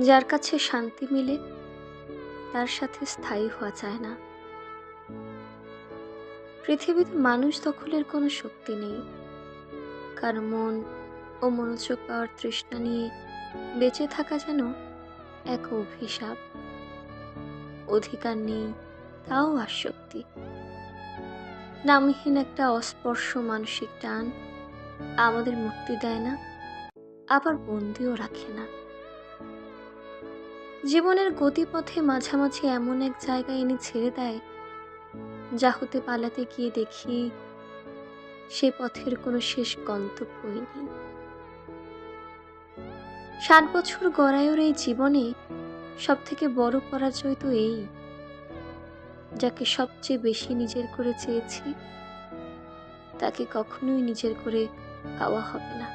যার কাছে শান্তি মিলে তার সাথে স্থায়ী হওয়া যায় না। পৃথিবীতে মানুষ দখলের কোনো শক্তি নেই, কার মন ও মনোযোগ পাওয়ার তৃষ্ণা নিয়ে বেঁচে থাকা যেন এক অভিশাপ। অধিকার নেই, তাও আসক্তি। নামহীন একটা অস্পর্শ মানসিক টান আমাদের মুক্তি দেয় না, আবার বন্দিও রাখে না। জীবনের গতিপথে মাঝামাঝি এমন এক জায়গায় এনে ছেড়ে দেয়, যা হতে পালাতে গিয়ে দেখি সে পথের কোনো শেষ গন্তব্যই নেই। 60 বছর গড়ায়ওর এই জীবনে সব থেকে বড় পরাজয় তো এই, যাকে সবচেয়ে বেশি নিজের করে চেয়েছি তাকে কখনোই নিজের করে পাওয়া হবে না।